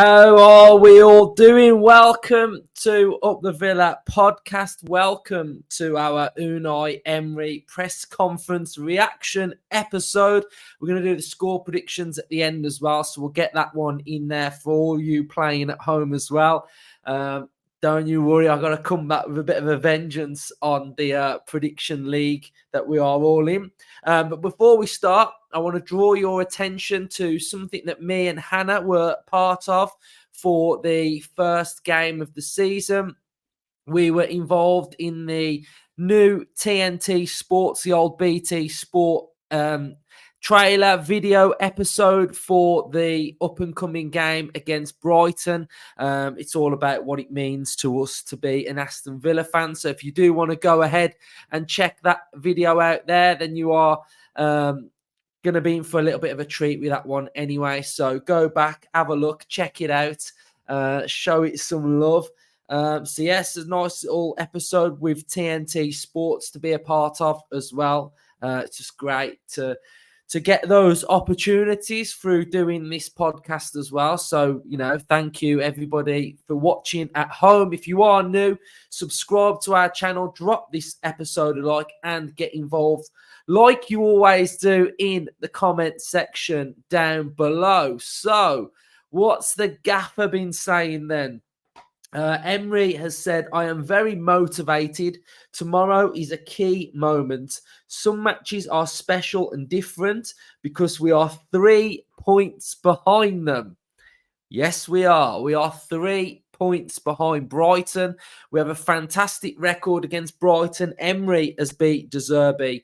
How are we all doing? Welcome to Up the Villa podcast. Welcome to our UNAI Emery press conference reaction episode. We're going to do the score predictions at the end as well, so we'll get that one in there for all you playing at home as well. Don't you worry, I've got to come back with a bit of a vengeance on the prediction league that we are all in. But before we start, I want to draw your attention to something that me and Hannah were part of for the first game of the season. We were involved in the new TNT Sports, the old BT Sport trailer video episode for the up-and-coming game against Brighton. It's all about what it means to us to be an Aston Villa fan. So if you do want to go ahead and check that video out there, then you are going to be in for a little bit of a treat with that one anyway. So go back, have a look, check it out, show it some love. So yes, it's a nice little episode with TNT Sports to be a part of as well. It's just great to get those opportunities through doing this podcast as well. So, thank you everybody for watching at home. If you are new, subscribe to our channel, drop this episode a like and get involved like you always do in the comment section down below. So, what's the gaffer been saying then? Emery has said, I am very motivated. Tomorrow is a key moment. Some matches are special and different because we are 3 points behind them. Yes, we are. We are 3 points behind Brighton. We have a fantastic record against Brighton. Emery has beat De Zerbi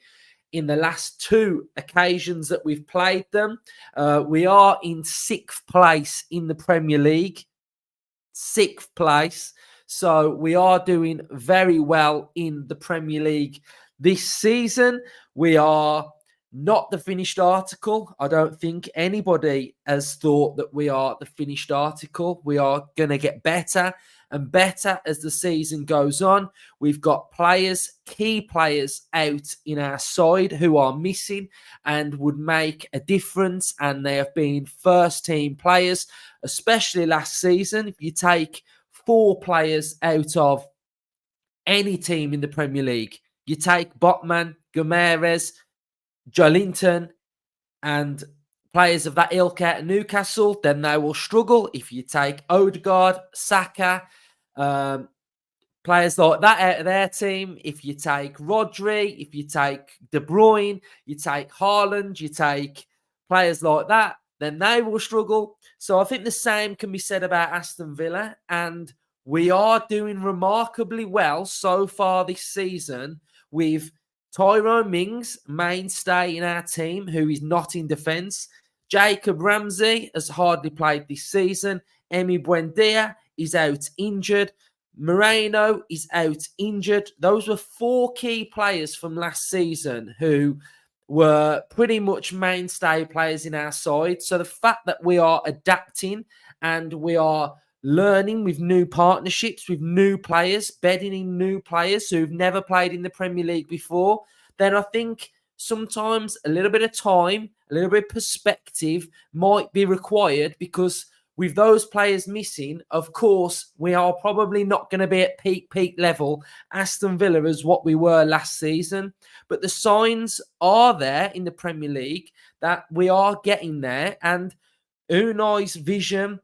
in the last 2 occasions that we've played them. We are in 6th place in the Premier League. 6th place. So we are doing very well in the Premier League this season. We are not the finished article. I don't think anybody has thought that we are the finished article. We are going to get better and better as the season goes on. We've got players, key players out in our side who are missing and would make a difference. And they have been first team players, especially last season. If you take 4 players out of any team in the Premier League, you take Botman, Gomes, Joelinton, and players of that ilk out of Newcastle, then they will struggle. If you take Odegaard, Saka, players like that out of their team, if you take Rodri, if you take De Bruyne, you take Haaland, you take players like that, then they will struggle. So I think the same can be said about Aston Villa, and we are doing remarkably well so far this season with Tyrone Mings, mainstay in our team, who is not in defence. Jacob Ramsey has hardly played this season. Emi Buendia is out injured. Moreno is out injured. Those were 4 key players from last season who were pretty much mainstay players in our side. So the fact that we are adapting and we are learning with new partnerships, with new players, bedding in new players who've never played in the Premier League before, then I think sometimes a little bit of time, a little bit of perspective might be required, because with those players missing, of course, we are probably not going to be at peak level Aston Villa as what we were last season. But the signs are there in the Premier League that we are getting there. And Unai's vision,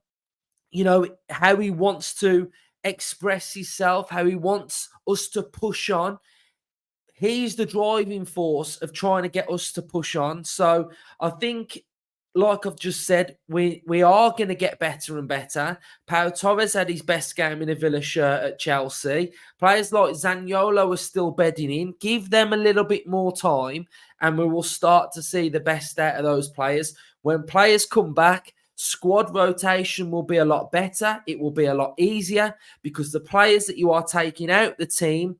how he wants to express himself, how he wants us to push on. He's the driving force of trying to get us to push on. So I think, like I've just said, we are going to get better and better. Pau Torres had his best game in a Villa shirt at Chelsea. Players like Zaniolo are still bedding in. Give them a little bit more time and we will start to see the best out of those players. When players come back, squad rotation will be a lot better. It will be a lot easier, because the players that you are taking out the team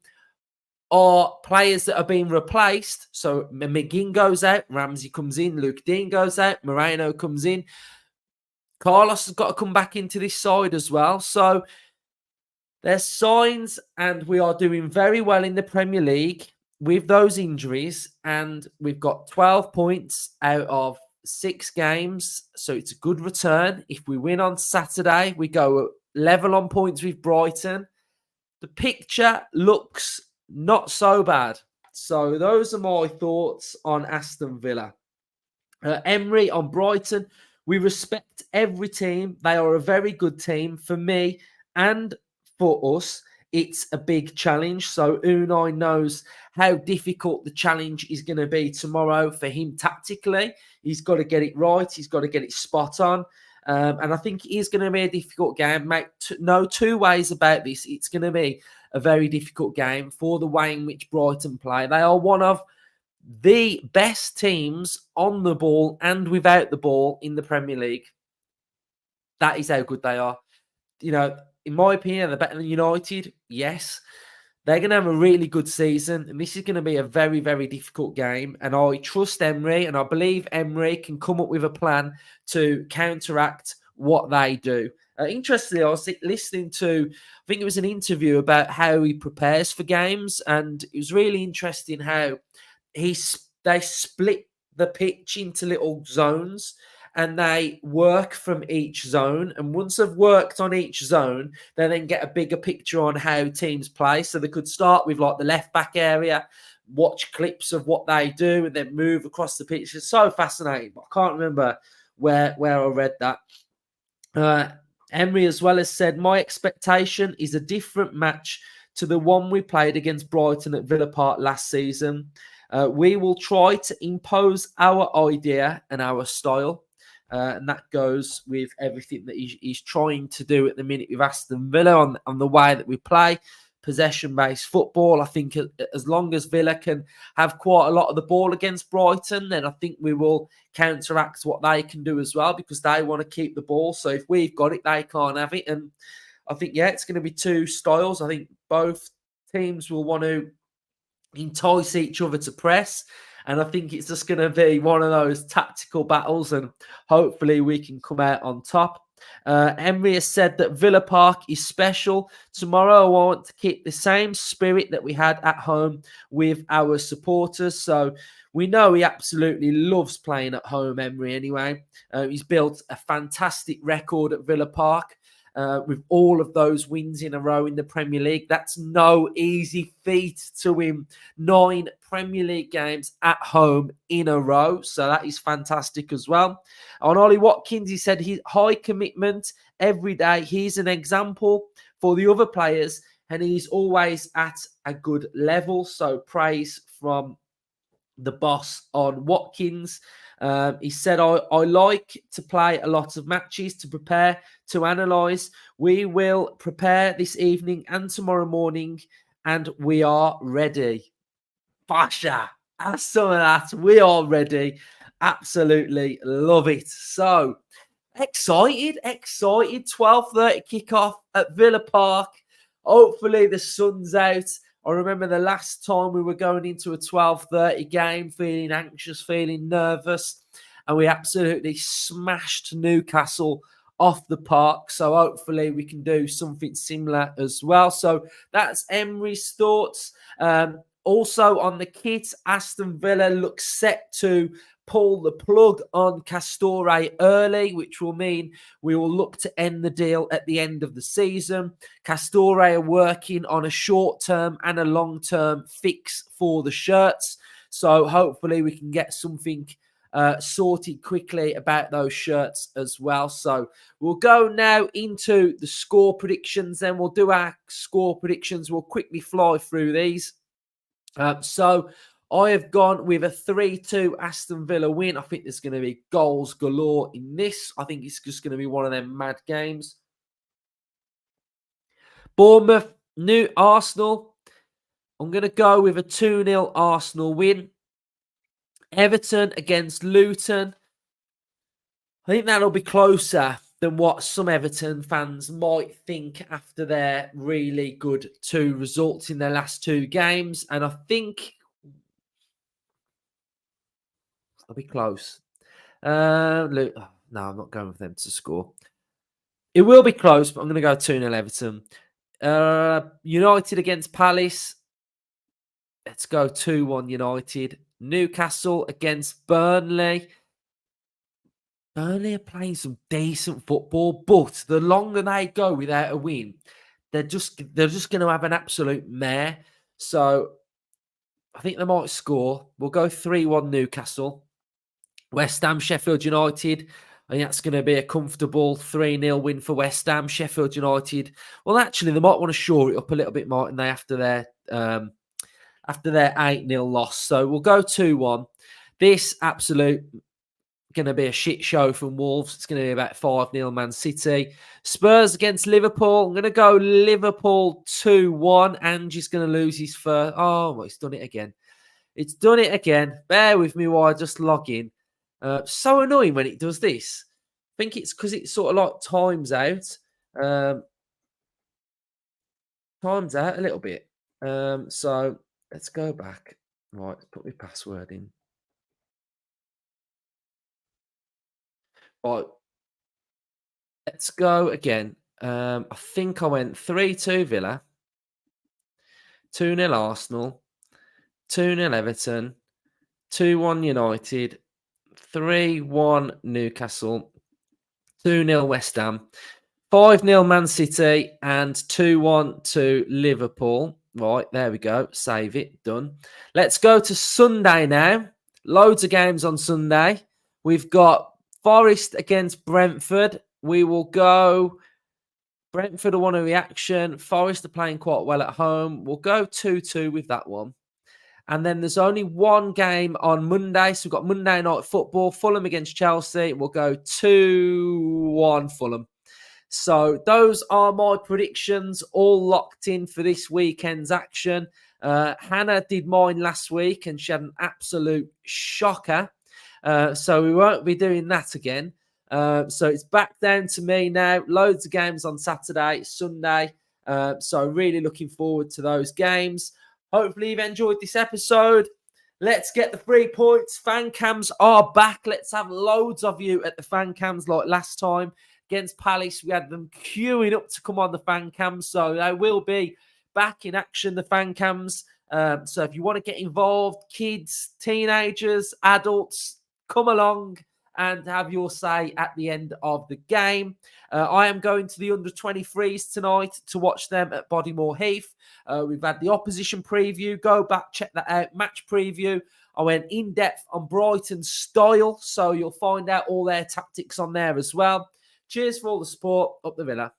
are players that are being replaced. So McGinn goes out, Ramsey comes in, Luke Dean goes out, Moreno comes in. Carlos has got to come back into this side as well. So there's signs, and we are doing very well in the Premier League with those injuries. And we've got 12 points out of 6 games, so it's a good return. If we win on Saturday, we go level on points with Brighton. The picture looks not so bad. So those are my thoughts on Aston Villa. Emery on Brighton. We respect every team. They are a very good team. For me and for us, it's a big challenge. So Unai knows how difficult the challenge is going to be tomorrow for him tactically. He's got to get it right. He's got to get it spot on. And I think it is going to be a difficult game, mate. No two ways about this. It's going to be a very difficult game for the way in which Brighton play. They are one of the best teams on the ball and without the ball in the Premier League. That is how good they are. You know, in my opinion, they're better than United. Yes. They're going to have a really good season, and this is going to be a very, very difficult game. And I trust Emery, and I believe Emery can come up with a plan to counteract what they do. Interestingly, I was listening to, I think it was an interview about how he prepares for games, and it was really interesting how they split the pitch into little zones, and they work from each zone. And once they've worked on each zone, they then get a bigger picture on how teams play. So they could start with like the left back area, watch clips of what they do, and then move across the pitch. It's so fascinating. I can't remember where I read that. Emery as well has said, my expectation is a different match to the one we played against Brighton at Villa Park last season. We will try to impose our idea and our style. And that goes with everything that he's trying to do at the minute with Aston Villa on the way that we play. Possession-based football. I think as long as Villa can have quite a lot of the ball against Brighton, then I think we will counteract what they can do as well, because they want to keep the ball. So if we've got it, they can't have it. And I think, it's going to be two styles. I think both teams will want to entice each other to press. And I think it's just going to be one of those tactical battles, and hopefully we can come out on top. Emery has said that Villa Park is special. Tomorrow I want to keep the same spirit that we had at home with our supporters. So we know he absolutely loves playing at home, Emery, anyway. He's built a fantastic record at Villa Park. With all of those wins in a row in the Premier League. That's no easy feat to win 9 Premier League games at home in a row. So that is fantastic as well. On Ollie Watkins, he said he's high commitment every day. He's an example for the other players, and he's always at a good level. So praise from the boss on Watkins. He said, I like to play a lot of matches to prepare, to analyse. We will prepare this evening and tomorrow morning, and we are ready. Basha, that's some of that. We are ready. Absolutely love it. So, excited. 12:30 kickoff at Villa Park. Hopefully the sun's out. I remember the last time we were going into a 12:30 game, feeling anxious, feeling nervous, and we absolutely smashed Newcastle off the park. So hopefully we can do something similar as well. So that's Emery's thoughts. Also on the kit, Aston Villa looks set to pull the plug on Castore early, which will mean we will look to end the deal at the end of the season. Castore are working on a short-term and a long-term fix for the shirts. So hopefully we can get something sorted quickly about those shirts as well. So we'll go now into the score predictions. Then we'll do our score predictions. We'll quickly fly through these. So I have gone with a 3-2 Aston Villa win. I think there's going to be goals galore in this. I think it's just going to be one of them mad games. Bournemouth, New Arsenal. I'm going to go with a 2-0 Arsenal win. Everton against Luton. I think that'll be closer than what some Everton fans might think after their really good 2 results in their last 2 games. And I think I'll be close. No, I'm not going with them to score. It will be close, but I'm going to go 2-0 Everton. United against Palace. Let's go 2-1 United. Newcastle against Burnley. Burnley are playing some decent football, but the longer they go without a win, they're just going to have an absolute mare. So I think they might score. We'll go 3-1 Newcastle. West Ham, Sheffield United. I think that's going to be a comfortable 3-0 win for West Ham. Sheffield United. Well, actually, they might want to shore it up a little bit more, and they after their 8-0 loss. So we'll go 2-1. This absolute going to be a shit show from Wolves. It's going to be about 5-0 Man City. Spurs against Liverpool. I'm going to go Liverpool 2-1. Angie's going to lose his first. Oh, well, it's done it again. It's done it again. Bear with me while I just log in. So annoying when it does this. I think it's because it sort of like times out. Times out a little bit. So let's go back. Right, put my password in. Right, let's go again. I think I went 3-2 Villa, 2-0 Arsenal, 2-0 Everton, 2-1 United, 3-1 Newcastle, 2-0 West Ham, 5-0 Man City, and 2-1 to Liverpool. Right, there we go. Save it. Done. Let's go to Sunday now. Loads of games on Sunday. We've got Forest against Brentford. We will go. Brentford will want a reaction. Forest are playing quite well at home. We'll go 2-2 with that one. And then there's only one game on Monday. So we've got Monday night football. Fulham against Chelsea. We'll go 2-1 Fulham. So those are my predictions, all locked in for this weekend's action. Hannah did mine last week and she had an absolute shocker. So we won't be doing that again. So it's back down to me now. Loads of games on Saturday, Sunday. So really looking forward to those games. Hopefully you've enjoyed this episode. Let's get the 3 points. Fan cams are back. Let's have loads of you at the fan cams like last time. Against Palace, we had them queuing up to come on the fan cams. So they will be back in action, the fan cams. So if you want to get involved, kids, teenagers, adults, come along and have your say at the end of the game. I am going to the under-23s tonight to watch them at Bodymore Heath. We've had the opposition preview. Go back, check that out. Match preview. I went in-depth on Brighton's style, so you'll find out all their tactics on there as well. Cheers for all the support. Up the Villa.